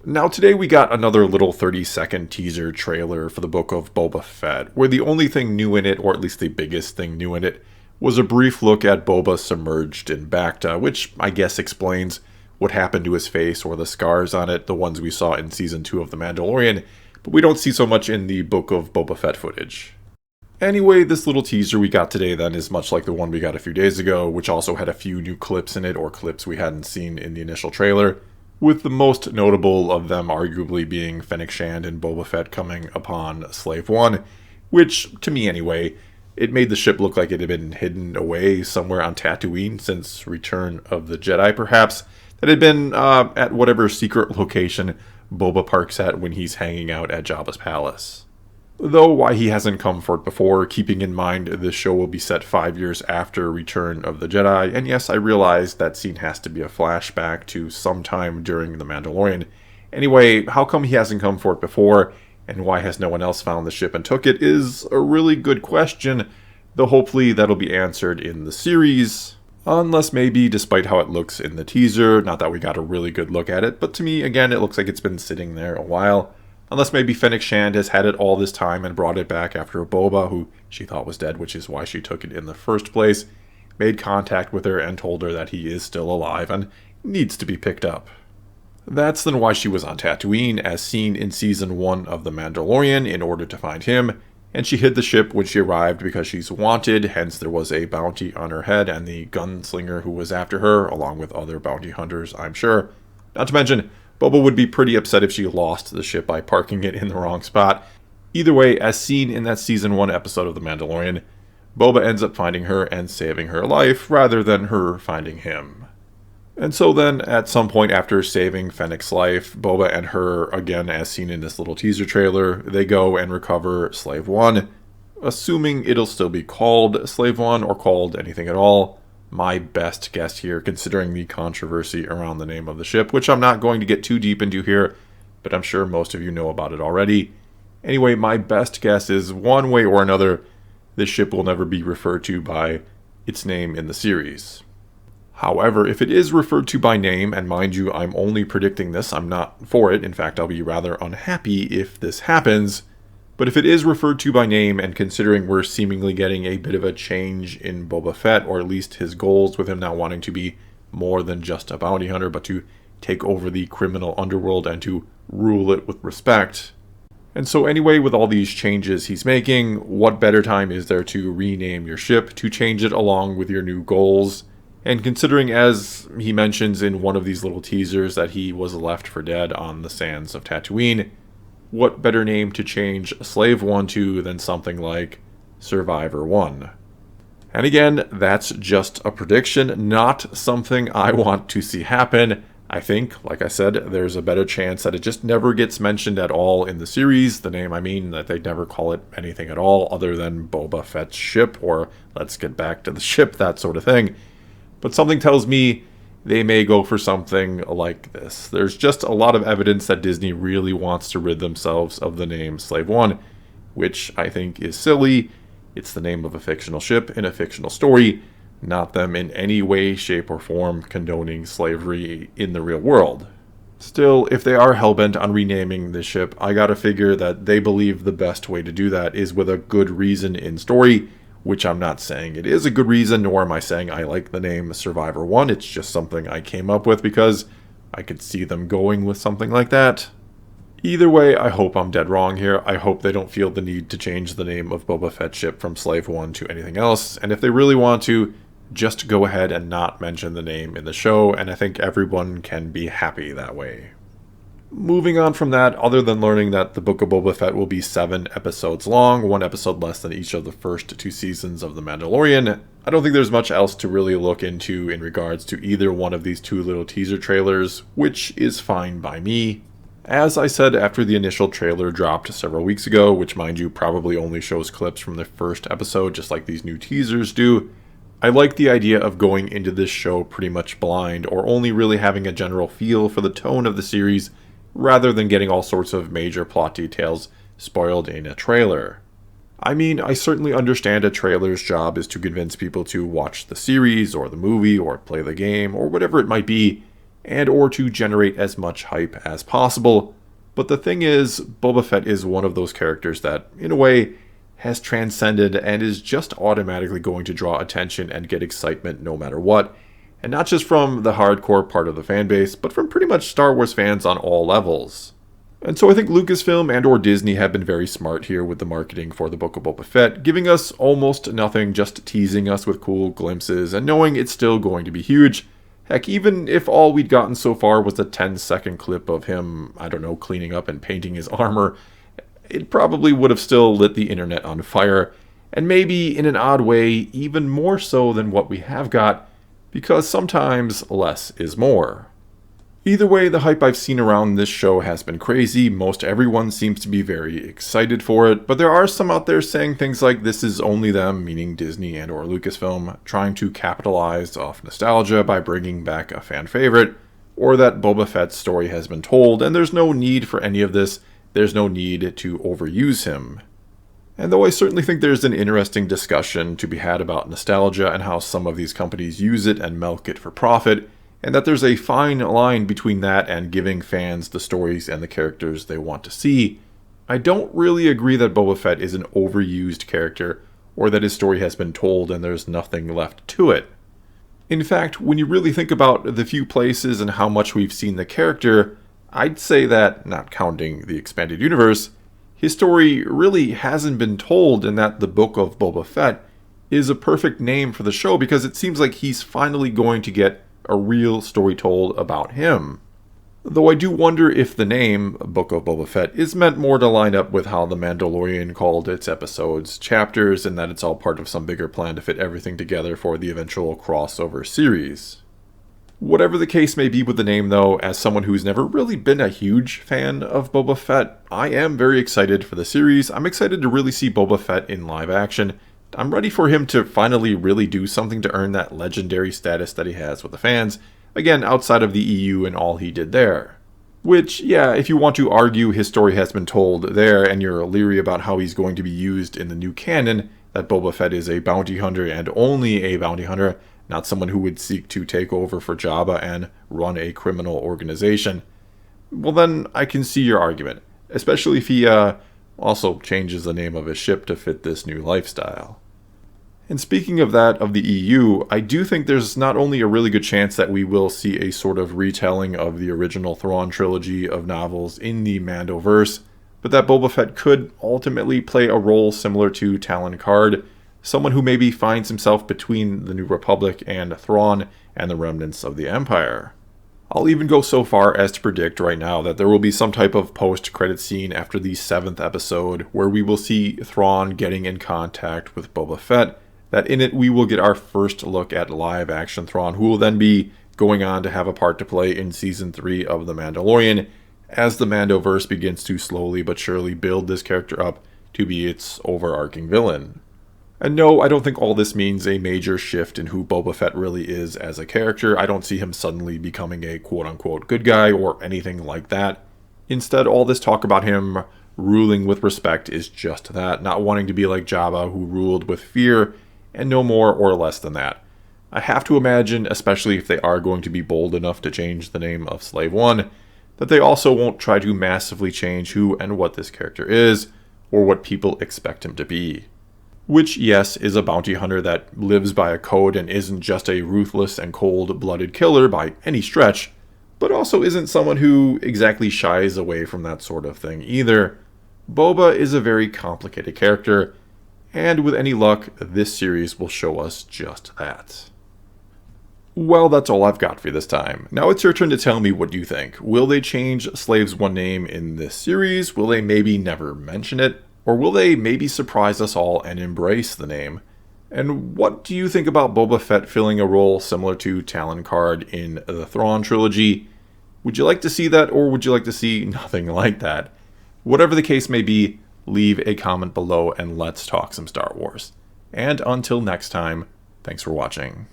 Now today we got another little 30-second teaser trailer for the Book of Boba Fett, where the only thing new in it, or at least the biggest thing new in it, was a brief look at Boba submerged in Bacta, which I guess explains what happened to his face or the scars on it, the ones we saw in Season 2 of The Mandalorian, but we don't see so much in the Book of Boba Fett footage. Anyway, this little teaser we got today then is much like the one we got a few days ago, which also had a few new clips in it, or clips we hadn't seen in the initial trailer, with the most notable of them arguably being Fennec Shand and Boba Fett coming upon Slave One, which, to me anyway, it made the ship look like it had been hidden away somewhere on Tatooine since Return of the Jedi, perhaps, that had been at whatever secret location Boba parks at when he's hanging out at Jabba's palace. Though why he hasn't come for it before, keeping in mind this show will be set 5 years after Return of the Jedi, and yes, I realize that scene has to be a flashback to sometime during The Mandalorian. Anyway, how come he hasn't come for it before, and why has no one else found the ship and took it is a really good question, though hopefully that'll be answered in the series. Unless maybe, despite how it looks in the teaser, not that we got a really good look at it, but to me, again, it looks like it's been sitting there a while. Unless maybe Fennec Shand has had it all this time and brought it back after Boba, who she thought was dead, which is why she took it in the first place, made contact with her and told her that he is still alive and needs to be picked up. That's then why she was on Tatooine, as seen in Season 1 of The Mandalorian, in order to find him, and she hid the ship when she arrived because she's wanted, hence there was a bounty on her head and the gunslinger who was after her, along with other bounty hunters, I'm sure. Not to mention, Boba would be pretty upset if she lost the ship by parking it in the wrong spot. Either way, as seen in that Season 1 episode of The Mandalorian, Boba ends up finding her and saving her life, rather than her finding him. And so then, at some point after saving Fennec's life, Boba and her, again as seen in this little teaser trailer, they go and recover Slave One, assuming it'll still be called Slave One or called anything at all. My best guess here, considering the controversy around the name of the ship, which I'm not going to get too deep into here, but I'm sure most of you know about it already. Anyway, my best guess is one way or another, this ship will never be referred to by its name in the series. However, if it is referred to by name, and mind you, I'm only predicting this, I'm not for it, in fact I'll be rather unhappy if this happens, but if it is referred to by name, and considering we're seemingly getting a bit of a change in Boba Fett, or at least his goals with him now wanting to be more than just a bounty hunter, but to take over the criminal underworld and to rule it with respect. And so anyway, with all these changes he's making, what better time is there to rename your ship, to change it along with your new goals? And considering, as he mentions in one of these little teasers, that he was left for dead on the sands of Tatooine, what better name to change Slave One to than something like Survivor One? And again, that's just a prediction, not something I want to see happen. I think, like I said, there's a better chance that it just never gets mentioned at all in the series. The name, I mean, that they never call it anything at all other than Boba Fett's ship, or let's get back to the ship, that sort of thing. But something tells me they may go for something like this. There's just a lot of evidence that Disney really wants to rid themselves of the name Slave One, which I think is silly. It's the name of a fictional ship in a fictional story, not them in any way, shape, or form condoning slavery in the real world. Still, if they are hellbent on renaming this ship, I gotta figure that they believe the best way to do that is with a good reason in story, which I'm not saying it is a good reason, nor am I saying I like the name Survivor One. It's just something I came up with because I could see them going with something like that. Either way, I hope I'm dead wrong here. I hope they don't feel the need to change the name of Boba Fett's ship from Slave One to anything else, and if they really want to, just go ahead and not mention the name in the show, and I think everyone can be happy that way. Moving on from that, other than learning that the Book of Boba Fett will be 7 episodes long, 1 episode less than each of the first 2 seasons of The Mandalorian, I don't think there's much else to really look into in regards to either one of these 2 little teaser trailers, which is fine by me. As I said after the initial trailer dropped several weeks ago, which mind you probably only shows clips from the first episode just like these new teasers do, I like the idea of going into this show pretty much blind, or only really having a general feel for the tone of the series, rather than getting all sorts of major plot details spoiled in a trailer. I mean, I certainly understand a trailer's job is to convince people to watch the series, or the movie, or play the game, or whatever it might be, and or to generate as much hype as possible. But the thing is, Boba Fett is one of those characters that, in a way, has transcended and is just automatically going to draw attention and get excitement no matter what. And not just from the hardcore part of the fanbase, but from pretty much Star Wars fans on all levels. And so I think Lucasfilm and or Disney have been very smart here with the marketing for the Book of Boba Fett, giving us almost nothing, just teasing us with cool glimpses and knowing it's still going to be huge. Heck, even if all we'd gotten so far was a 10-second clip of him, I don't know, cleaning up and painting his armor, it probably would have still lit the internet on fire, and maybe in an odd way, even more so than what we have got, because sometimes less is more. Either way, the hype I've seen around this show has been crazy. Most everyone seems to be very excited for it, but there are some out there saying things like this is only them, meaning Disney and or Lucasfilm, trying to capitalize off nostalgia by bringing back a fan favorite, or that Boba Fett's story has been told, and there's no need for any of this. There's no need to overuse him. And though I certainly think there's an interesting discussion to be had about nostalgia and how some of these companies use it and milk it for profit, and that there's a fine line between that and giving fans the stories and the characters they want to see, I don't really agree that Boba Fett is an overused character, or that his story has been told and there's nothing left to it. In fact, when you really think about the few places and how much we've seen the character, I'd say that, not counting the expanded universe, his story really hasn't been told, and that the Book of Boba Fett is a perfect name for the show because it seems like he's finally going to get a real story told about him. Though I do wonder if the name, Book of Boba Fett, is meant more to line up with how The Mandalorian called its episodes chapters, and that it's all part of some bigger plan to fit everything together for the eventual crossover series. Whatever the case may be with the name though, as someone who's never really been a huge fan of Boba Fett, I am very excited for the series. I'm excited to really see Boba Fett in live action. I'm ready for him to finally really do something to earn that legendary status that he has with the fans, again, outside of the EU and all he did there. Which, yeah, if you want to argue his story has been told there and you're leery about how he's going to be used in the new canon, that Boba Fett is a bounty hunter and only a bounty hunter, not someone who would seek to take over for Jabba and run a criminal organization, well then I can see your argument, especially if he also changes the name of his ship to fit this new lifestyle. And speaking of that, of the EU, I do think there's not only a really good chance that we will see a sort of retelling of the original Thrawn trilogy of novels in the Mandoverse, but that Boba Fett could ultimately play a role similar to Talon Karrde, someone who maybe finds himself between the New Republic and Thrawn and the remnants of the Empire. I'll even go so far as to predict right now that there will be some type of post-credit scene after the 7th episode where we will see Thrawn getting in contact with Boba Fett, that in it we will get our first look at live-action Thrawn, who will then be going on to have a part to play in Season 3 of The Mandalorian, as the Mandoverse begins to slowly but surely build this character up to be its overarching villain. And no, I don't think all this means a major shift in who Boba Fett really is as a character. I don't see him suddenly becoming a quote-unquote good guy or anything like that. Instead, all this talk about him ruling with respect is just that, not wanting to be like Jabba, who ruled with fear, and no more or less than that. I have to imagine, especially if they are going to be bold enough to change the name of Slave One, that they also won't try to massively change who and what this character is, or what people expect him to be. Which, yes, is a bounty hunter that lives by a code and isn't just a ruthless and cold-blooded killer by any stretch, but also isn't someone who exactly shies away from that sort of thing either. Boba is a very complicated character, and with any luck, this series will show us just that. Well, that's all I've got for you this time. Now it's your turn to tell me what you think. Will they change Slave's one name in this series? Will they maybe never mention it? Or will they maybe surprise us all and embrace the name? And what do you think about Boba Fett filling a role similar to Talon Karrde in the Thrawn trilogy? Would you like to see that, or would you like to see nothing like that? Whatever the case may be, leave a comment below and let's talk some Star Wars. And until next time, thanks for watching.